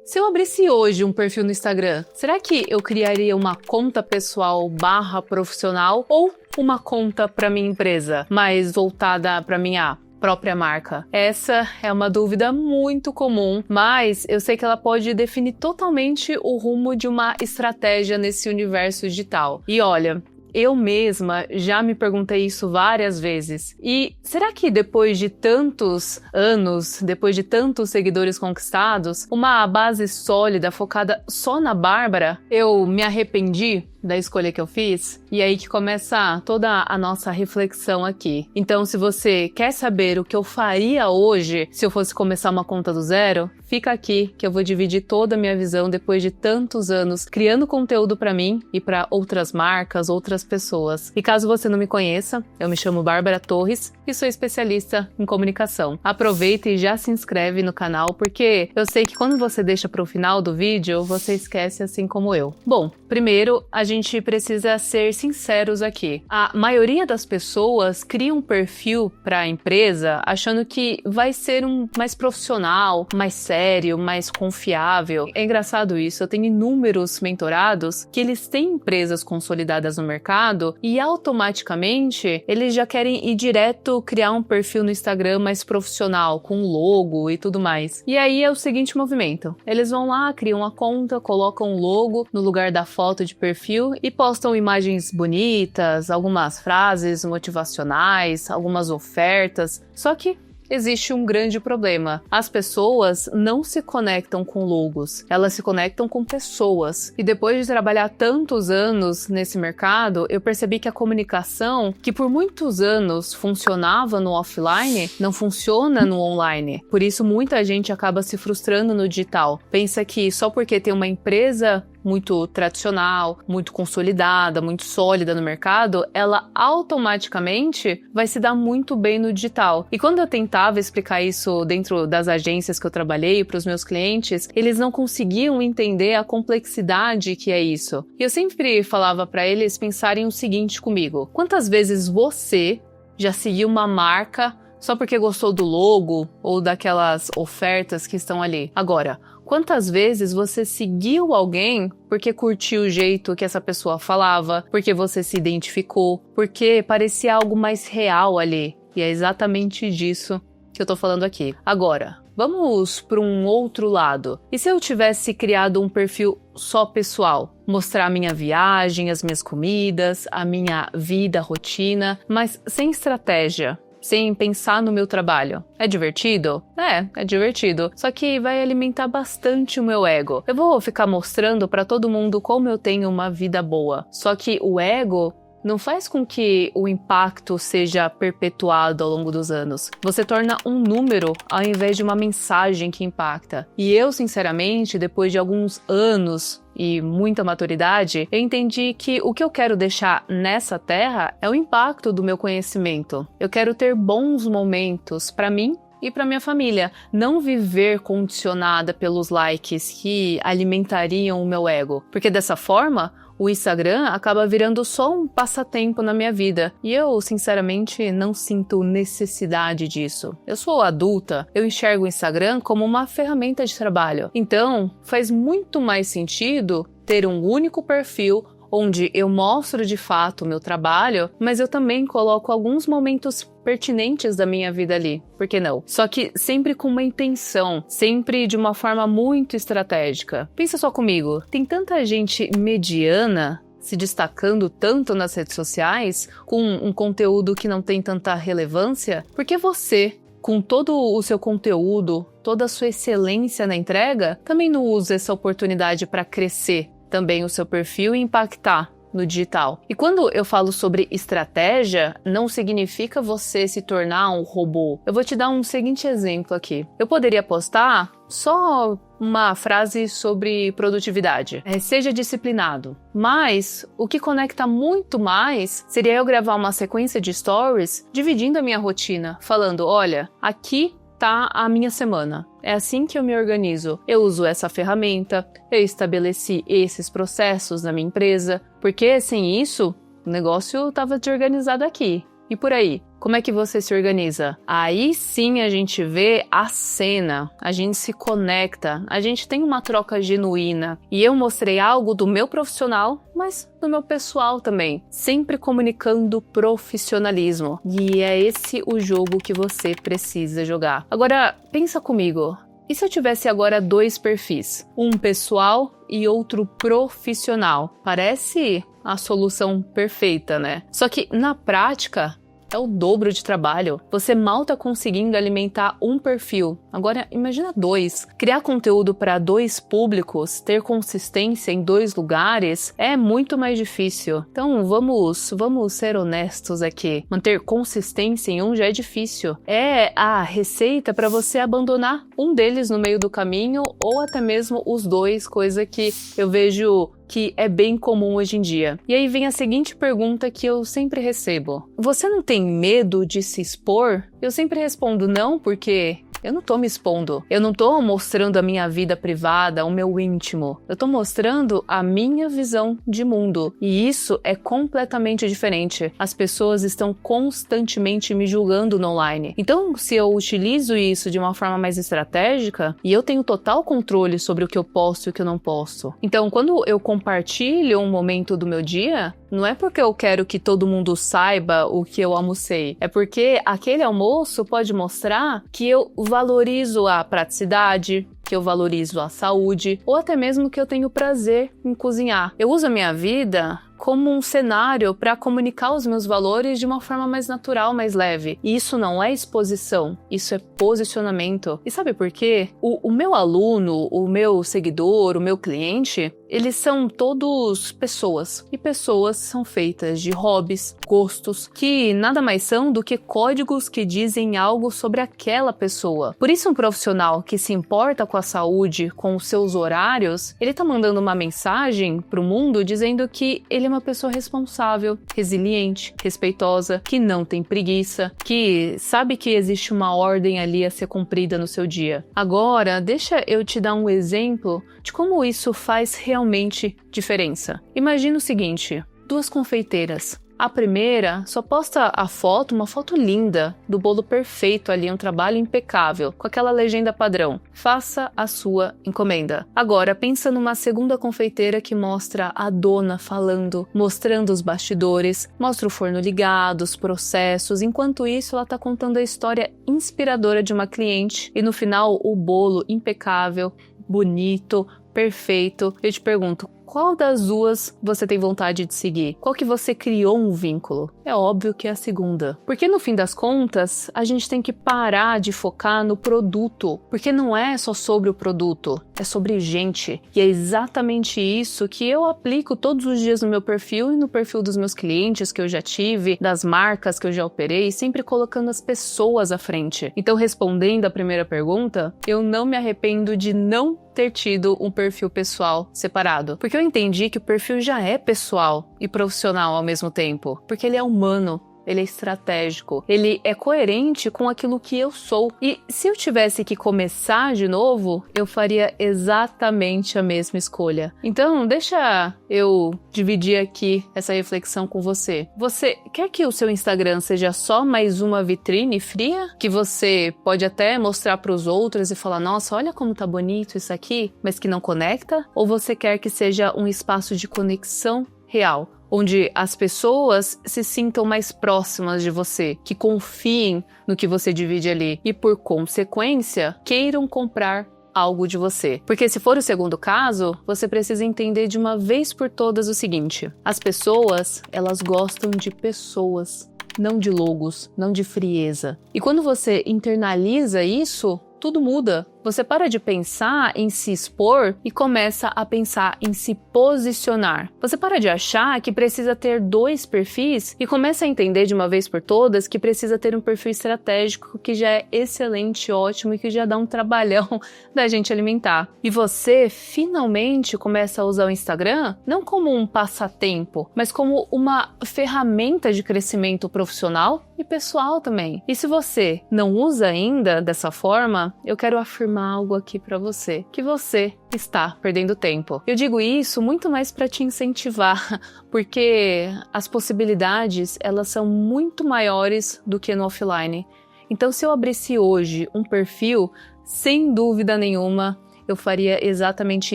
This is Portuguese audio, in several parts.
Se eu abrisse hoje um perfil no Instagram, será que eu criaria uma conta pessoal / profissional ou uma conta para minha empresa, mais voltada para minha própria marca? Essa é uma dúvida muito comum, mas eu sei que ela pode definir totalmente o rumo de uma estratégia nesse universo digital. E olha, eu mesma já me perguntei isso várias vezes. E será que depois de tantos anos, depois de tantos seguidores conquistados, uma base sólida focada só na Bárbara, eu me arrependi da escolha que eu fiz? E aí que começa toda a nossa reflexão aqui. Então, se você quer saber o que eu faria hoje se eu fosse começar uma conta do zero, fica aqui que eu vou dividir toda a minha visão depois de tantos anos criando conteúdo para mim e para outras marcas, outras pessoas. E caso você não me conheça, eu me chamo Bárbara Torres e sou especialista em comunicação. Aproveita e já se inscreve no canal, porque eu sei que quando você deixa para o final do vídeo, você esquece assim como eu. Bom, primeiro, a gente precisa ser sinceros aqui. A maioria das pessoas cria um perfil para a empresa achando que vai ser mais profissional, mais sério, mais confiável. É engraçado isso, eu tenho inúmeros mentorados que eles têm empresas consolidadas no mercado e automaticamente eles já querem ir direto criar um perfil no Instagram mais profissional, com logo e tudo mais. E aí é o seguinte movimento, eles vão lá, criam uma conta, colocam um logo no lugar da foto de perfil e postam imagens bonitas, algumas frases motivacionais, algumas ofertas, só que existe um grande problema. As pessoas não se conectam com logos, elas se conectam com pessoas. E depois de trabalhar tantos anos nesse mercado, eu percebi que a comunicação, que por muitos anos funcionava no offline, não funciona no online. Por isso muita gente acaba se frustrando no digital. Pensa que só porque tem uma empresa muito tradicional, muito consolidada, muito sólida no mercado, ela automaticamente vai se dar muito bem no digital. E quando eu tentava explicar isso dentro das agências que eu trabalhei para os meus clientes, eles não conseguiam entender a complexidade que é isso. E eu sempre falava para eles pensarem o seguinte comigo: quantas vezes você já seguiu uma marca só porque gostou do logo ou daquelas ofertas que estão ali? Agora, quantas vezes você seguiu alguém porque curtiu o jeito que essa pessoa falava, porque você se identificou, porque parecia algo mais real ali? E é exatamente disso que eu tô falando aqui. Agora, vamos para um outro lado. E se eu tivesse criado um perfil só pessoal? Mostrar a minha viagem, as minhas comidas, a minha vida, a rotina, mas sem estratégia, sem pensar no meu trabalho. É divertido? É divertido. Só que vai alimentar bastante o meu ego. Eu vou ficar mostrando para todo mundo como eu tenho uma vida boa. Só que o ego não faz com que o impacto seja perpetuado ao longo dos anos. Você torna um número ao invés de uma mensagem que impacta. E eu, sinceramente, depois de alguns anos e muita maturidade, eu entendi que o que eu quero deixar nessa terra é o impacto do meu conhecimento. Eu quero ter bons momentos para mim e para minha família, não viver condicionada pelos likes que alimentariam o meu ego, porque dessa forma o Instagram acaba virando só um passatempo na minha vida. E eu, sinceramente, não sinto necessidade disso. Eu sou adulta, eu enxergo o Instagram como uma ferramenta de trabalho. Então, faz muito mais sentido ter um único perfil onde eu mostro de fato o meu trabalho, mas eu também coloco alguns momentos pertinentes da minha vida ali. Por que não? Só que sempre com uma intenção, sempre de uma forma muito estratégica. Pensa só comigo, tem tanta gente mediana se destacando tanto nas redes sociais, com um conteúdo que não tem tanta relevância, porque você, com todo o seu conteúdo, toda a sua excelência na entrega, também não usa essa oportunidade para crescer também o seu perfil e impactar no digital. E quando eu falo sobre estratégia, não significa você se tornar um robô. Eu vou te dar um seguinte exemplo aqui. Eu poderia postar só uma frase sobre produtividade. Seja disciplinado. Mas o que conecta muito mais seria eu gravar uma sequência de stories dividindo a minha rotina, falando: olha, aqui tá a minha semana. É assim que eu me organizo. Eu uso essa ferramenta, eu estabeleci esses processos na minha empresa, porque sem isso, o negócio estava desorganizado aqui. E por aí. Como é que você se organiza? Aí sim a gente vê a cena, a gente se conecta, a gente tem uma troca genuína. E eu mostrei algo do meu profissional, mas do meu pessoal também. Sempre comunicando profissionalismo. E é esse o jogo que você precisa jogar. Agora, pensa comigo. E se eu tivesse agora 2 perfis? Um pessoal e outro profissional. Parece a solução perfeita, né? Só que na prática é o dobro de trabalho. Você mal tá conseguindo alimentar um perfil. Agora, imagina 2. Criar conteúdo para 2 públicos, ter consistência em 2 lugares, é muito mais difícil. Então, vamos ser honestos aqui. Manter consistência em um já é difícil. É a receita para você abandonar um deles no meio do caminho ou até mesmo os 2, coisa que eu vejo que é bem comum hoje em dia. E aí vem a seguinte pergunta que eu sempre recebo. Você não tem medo de se expor? Eu sempre respondo não, porque eu não tô me expondo. Eu não tô mostrando a minha vida privada, o meu íntimo. Eu tô mostrando a minha visão de mundo. E isso é completamente diferente. As pessoas estão constantemente me julgando no online. Então, se eu utilizo isso de uma forma mais estratégica, e eu tenho total controle sobre o que eu posto e o que eu não posto. Então, quando eu compartilho um momento do meu dia, não é porque eu quero que todo mundo saiba o que eu almocei. É porque aquele almoço pode mostrar que eu valorizo a praticidade, que eu valorizo a saúde, ou até mesmo que eu tenho prazer em cozinhar. Eu uso a minha vida como um cenário para comunicar os meus valores de uma forma mais natural, mais leve. E isso não é exposição, isso é posicionamento. E sabe por quê? O meu aluno, o meu seguidor, o meu cliente, eles são todos pessoas. E pessoas são feitas de hobbies, gostos, que nada mais são do que códigos que dizem algo sobre aquela pessoa. Por isso, um profissional que se importa com a saúde, com os seus horários, ele tá mandando uma mensagem pro mundo dizendo que ele é uma pessoa responsável, resiliente, respeitosa, que não tem preguiça, que sabe que existe uma ordem ali a ser cumprida no seu dia. Agora, deixa eu te dar um exemplo de como isso faz realmente diferença. Imagina o seguinte, 2 confeiteiras. A primeira só posta a foto, uma foto linda, do bolo perfeito ali, um trabalho impecável, com aquela legenda padrão. Faça a sua encomenda. Agora, pensa numa segunda confeiteira que mostra a dona falando, mostrando os bastidores, mostra o forno ligado, os processos. Enquanto isso, ela está contando a história inspiradora de uma cliente e no final o bolo impecável, bonito, perfeito. Eu te pergunto, qual das 2 você tem vontade de seguir? Qual que você criou um vínculo? É óbvio que é a segunda. Porque no fim das contas, a gente tem que parar de focar no produto. Porque não é só sobre o produto, é sobre gente. E é exatamente isso que eu aplico todos os dias no meu perfil e no perfil dos meus clientes que eu já tive, das marcas que eu já operei, sempre colocando as pessoas à frente. Então, respondendo a primeira pergunta, eu não me arrependo de não ter tido um perfil pessoal separado. Porque eu entendi que o perfil já é pessoal e profissional ao mesmo tempo. Porque ele é humano. Ele é estratégico, ele é coerente com aquilo que eu sou. E se eu tivesse que começar de novo, eu faria exatamente a mesma escolha. Então, deixa eu dividir aqui essa reflexão com você. Você quer que o seu Instagram seja só mais uma vitrine fria? Que você pode até mostrar para os outros e falar, nossa, olha como tá bonito isso aqui, mas que não conecta? Ou você quer que seja um espaço de conexão real? Onde as pessoas se sintam mais próximas de você, que confiem no que você divide ali e, por consequência, queiram comprar algo de você. Porque se for o segundo caso, você precisa entender de uma vez por todas o seguinte: as pessoas, elas gostam de pessoas, não de logos, não de frieza. E quando você internaliza isso, tudo muda. Você para de pensar em se expor e começa a pensar em se posicionar. Você para de achar que precisa ter 2 perfis e começa a entender de uma vez por todas que precisa ter um perfil estratégico que já é excelente, ótimo e que já dá um trabalhão da gente alimentar. E você finalmente começa a usar o Instagram não como um passatempo, mas como uma ferramenta de crescimento profissional e pessoal também. E se você não usa ainda dessa forma, eu quero afirmar algo aqui para você, que você está perdendo tempo. Eu digo isso muito mais para te incentivar, porque as possibilidades, elas são muito maiores do que no offline. Então, se eu abrisse hoje um perfil, sem dúvida nenhuma, eu faria exatamente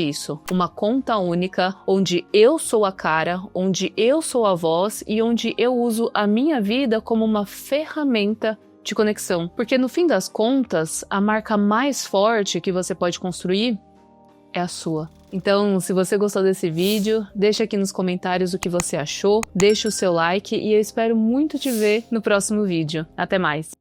isso. Uma conta única, onde eu sou a cara, onde eu sou a voz e onde eu uso a minha vida como uma ferramenta de conexão. Porque no fim das contas, a marca mais forte que você pode construir é a sua. Então, se você gostou desse vídeo, deixa aqui nos comentários o que você achou, deixa o seu like e eu espero muito te ver no próximo vídeo. Até mais!